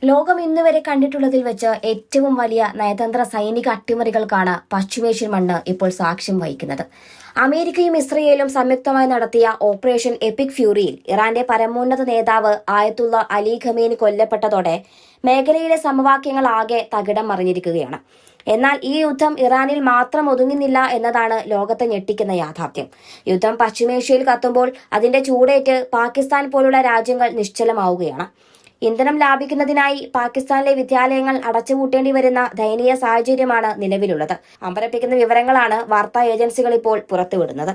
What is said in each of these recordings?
ലോകം ഇന്നുവരെ കണ്ടിട്ടുള്ളതിൽ വെച്ച് ഏറ്റവും വലിയ നയതന്ത്ര സൈനിക അട്ടിമറികൾക്കാണ് പശ്ചിമേഷ്യൻ മണ്ണ് ഇപ്പോൾ സാക്ഷ്യം വഹിക്കുന്നത്. അമേരിക്കയും ഇസ്രയേലും സംയുക്തമായി നടത്തിയ ഓപ്പറേഷൻ എപ്പിക് ഫ്യൂറിയിൽ ഇറാന്റെ പരമോന്നത നേതാവ് ആയത്തുള്ള അലി ഖമേനി കൊല്ലപ്പെട്ടതോടെ മേഖലയിലെ സമവാക്യങ്ങൾ ആകെ തകിടം മറിഞ്ഞിരിക്കുകയാണ്. എന്നാൽ ഈ യുദ്ധം ഇറാനിൽ മാത്രം ഒതുങ്ങുന്നില്ല എന്നതാണ് ലോകത്തെ ഞെട്ടിക്കുന്ന യാഥാർത്ഥ്യം. യുദ്ധം പശ്ചിമേഷ്യയിൽ കത്തുമ്പോൾ അതിന്റെ ചൂടേറ്റ് പാകിസ്ഥാൻ പോലുള്ള രാജ്യങ്ങൾ നിശ്ചലമാവുകയാണ്. ഇന്ധനം ലാഭിക്കുന്നതിനായി പാകിസ്ഥാനിലെ വിദ്യാലയങ്ങൾ അടച്ചുപൂട്ടേണ്ടി വരുന്ന ദയനീയ സാഹചര്യമാണ് നിലവിലുള്ളത്. അമ്പരപ്പിക്കുന്ന വിവരങ്ങളാണ് വാർത്താ ഏജൻസികൾ ഇപ്പോൾ പുറത്തുവിടുന്നത്.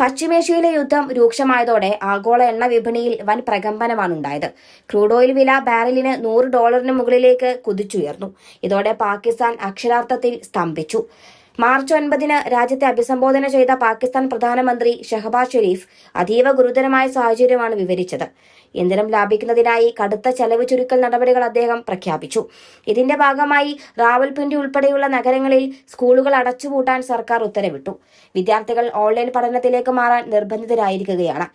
പശ്ചിമേഷ്യയിലെ യുദ്ധം രൂക്ഷമായതോടെ ആഗോള എണ്ണ വിപണിയിൽ വൻ പ്രകമ്പനമാണുണ്ടായത്. ക്രൂഡ് ഓയിൽ വില ബാരലിന് $100 മുകളിലേക്ക് കുതിച്ചുയർന്നു. ഇതോടെ പാകിസ്ഥാൻ അക്ഷരാർത്ഥത്തിൽ സ്തംഭിച്ചു. മാർച്ച് 9 രാജ്യത്തെ അഭിസംബോധന ചെയ്ത പാകിസ്ഥാൻ പ്രധാനമന്ത്രി ഷഹബാസ് ഷെരീഫ് അതീവ ഗുരുതരമായ സാഹചര്യമാണ് വിവരിച്ചത്. ഇന്ധനം ലാഭിക്കുന്നതിനായി കടുത്ത ചെലവ് ചുരുക്കൽ നടപടികൾ അദ്ദേഹം പ്രഖ്യാപിച്ചു. ഇതിന്റെ ഭാഗമായി റാവൽപിണ്ടി ഉൾപ്പെടെയുള്ള നഗരങ്ങളിൽ സ്കൂളുകൾ അടച്ചുപൂട്ടാൻ സർക്കാർ ഉത്തരവിട്ടു. വിദ്യാർത്ഥികൾ ഓൺലൈൻ പഠനത്തിലേക്ക് മാറാൻ നിർബന്ധിതരായിരിക്കുകയാണ്.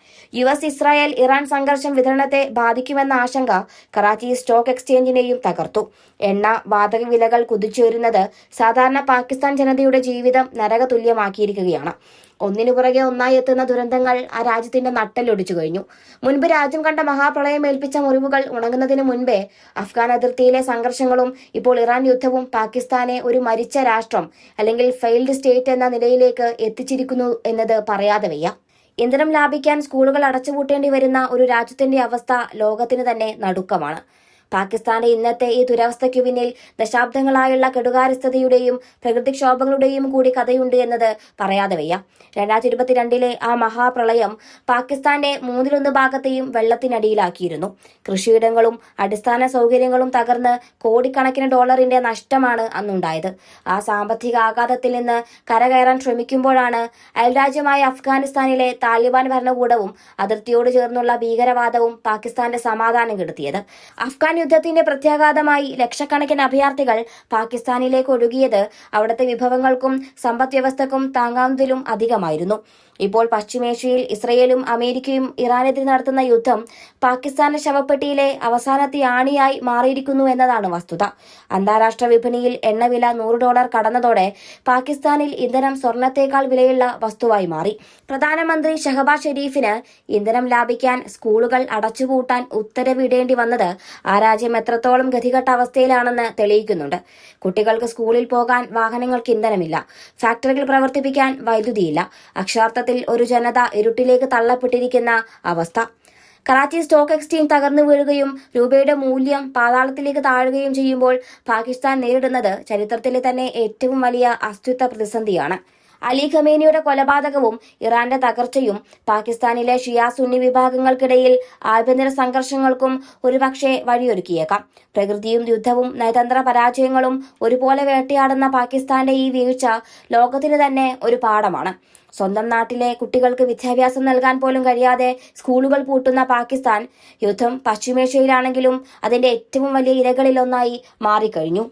US, ഇസ്രായേൽ, ഇറാൻ സംഘർഷം വിതരണത്തെ ബാധിക്കുമെന്ന ആശങ്ക കറാച്ചി സ്റ്റോക്ക് എക്സ്ചേഞ്ചിനെയും തകർത്തു. എണ്ണ, വാതക വിലകൾ കുതിച്ചുയരുന്നത് സാധാരണ പാകിസ്ഥാൻ ജനതയുടെ ജീവിതം നരകതുല്യമാക്കിയിരിക്കുകയാണ്. ഒന്നിനു പുറകെ ഒന്നായി എത്തുന്ന ദുരന്തങ്ങൾ ആ രാജ്യത്തിന്റെ നട്ടെല്ലൊടിച്ചു കഴിഞ്ഞു. മുൻപ് രാജ്യം കണ്ട മഹാപ്രളയം ഏൽപ്പിച്ച മുറിവുകൾ ഉണങ്ങുന്നതിന് മുൻപേ അഫ്ഗാൻ അതിർത്തിയിലെ സംഘർഷങ്ങളും ഇപ്പോൾ ഇറാൻ യുദ്ധവും പാകിസ്ഥാനെ ഒരു മരിച്ച രാഷ്ട്രം അല്ലെങ്കിൽ ഫെയിൽഡ് സ്റ്റേറ്റ് എന്ന നിലയിലേക്ക് എത്തിച്ചിരിക്കുന്നു എന്നത് പറയാതെ വയ്യ. ഇന്ധനം ലാഭിക്കാൻ സ്കൂളുകൾ അടച്ചുപൂട്ടേണ്ടി വരുന്ന ഒരു രാജ്യത്തിന്റെ അവസ്ഥ ലോകത്തിന് തന്നെ നടുക്കമാണ്. പാകിസ്ഥാന്റെ ഇന്നത്തെ ഈ ദുരവസ്ഥയ്ക്കു പിന്നിൽ ദശാബ്ദങ്ങളായുള്ള കെടുകാര്യസ്ഥതയുടെയും പ്രകൃതിക്ഷോഭങ്ങളുടെയും കൂടി കഥയുണ്ട് എന്നത് പറയാതെ വയ്യ. 2022 ആ മഹാപ്രളയം പാകിസ്ഥാന്റെ 1/3 ഭാഗത്തെയും വെള്ളത്തിനടിയിലാക്കിയിരുന്നു. കൃഷിയിടങ്ങളും അടിസ്ഥാന സൗകര്യങ്ങളും തകർന്ന് കോടിക്കണക്കിന് ഡോളറിന്റെ നഷ്ടമാണ് അന്നുണ്ടായത്. ആ സാമ്പത്തിക ആഘാതത്തിൽ നിന്ന് കരകയറാൻ ശ്രമിക്കുമ്പോഴാണ് അയൽരാജ്യമായ അഫ്ഗാനിസ്ഥാനിലെ താലിബാൻ ഭരണകൂടവും അതിർത്തിയോട് ചേർന്നുള്ള ഭീകരവാദവും പാകിസ്ഥാന്റെ സമാധാനം കെടുത്തിയത്. അഫ്ഗാൻ യുദ്ധത്തിന്റെ പ്രത്യാഘാതമായി ലക്ഷക്കണക്കിന് അഭയാർത്ഥികൾ പാകിസ്ഥാനിലേക്ക് ഒഴുകിയത് അവിടുത്തെ വിഭവങ്ങൾക്കും സമ്പദ് വ്യവസ്ഥക്കും താങ്ങാവുന്നതിലും അധികമായിരുന്നു. ഇപ്പോൾ പശ്ചിമേഷ്യയിൽ ഇസ്രയേലും അമേരിക്കയും ഇറാനെതിരെ നടത്തുന്ന യുദ്ധം പാകിസ്ഥാന്റെ ശവപ്പെട്ടിയിലെ അവസാനത്തെ ആണിയായി മാറിയിരിക്കുന്നു എന്നതാണ് വസ്തുത. അന്താരാഷ്ട്ര വിപണിയിൽ എണ്ണവില $100 കടന്നതോടെ പാകിസ്ഥാനിൽ ഇന്ധനം സ്വർണത്തേക്കാൾ വിലയുള്ള വസ്തുവായി മാറി. പ്രധാനമന്ത്രി ഷഹബാസ് ഷെരീഫിന് ഇന്ധനം ലാഭിക്കാൻ സ്കൂളുകൾ അടച്ചുപൂട്ടാൻ ഉത്തരവിടേണ്ടി വന്നത് ആ രാജ്യം എത്രത്തോളം ഗതികെട്ട അവസ്ഥയിലാണെന്ന് തെളിയിക്കുന്നുണ്ട്. കുട്ടികൾക്ക് സ്കൂളിൽ പോകാൻ വാഹനങ്ങൾക്ക് ഇന്ധനമില്ല. ഫാക്ടറികൾ പ്രവർത്തിപ്പിക്കാൻ വൈദ്യുതിയില്ല. അക്ഷരാർത്ഥത്തിൽ ഒരു ജനത ഇരുട്ടിലേക്ക് തള്ളപ്പെട്ടിരിക്കുന്ന അവസ്ഥ. കറാച്ചി സ്റ്റോക്ക് എക്സ്ചേഞ്ച് തകർന്നു വീഴുകയും രൂപയുടെ മൂല്യം പാതാളത്തിലേക്ക് താഴുകയും ചെയ്യുമ്പോൾ പാകിസ്ഥാൻ നേരിടുന്നത് ചരിത്രത്തിലെ തന്നെ ഏറ്റവും വലിയ അസ്തിത്വ പ്രതിസന്ധിയാണ്. അലി ഖമേനിയുടെ കൊലപാതകവും ഇറാന്റെ തകർച്ചയും പാകിസ്ഥാനിലെ ഷിയ സുന്നി വിഭാഗങ്ങൾക്കിടയിൽ ആഭ്യന്തര സംഘർഷങ്ങൾക്കും ഒരുപക്ഷെ വഴിയൊരുക്കിയേക്കാം. പ്രകൃതിയും യുദ്ധവും നയതന്ത്ര പരാജയങ്ങളും ഒരുപോലെ വേട്ടയാടുന്ന പാകിസ്ഥാന്റെ ഈ വീഴ്ച ലോകത്തിന് തന്നെ ഒരു പാഠമാണ്. സ്വന്തം നാട്ടിലെ കുട്ടികൾക്ക് വിദ്യാഭ്യാസം നൽകാൻ പോലും കഴിയാതെ സ്കൂളുകൾ പൂട്ടുന്ന പാകിസ്ഥാൻ യുദ്ധം പശ്ചിമേഷ്യയിലാണെങ്കിലും അതിന്റെ ഏറ്റവും വലിയ ഇരകളിലൊന്നായി മാറിക്കഴിഞ്ഞു.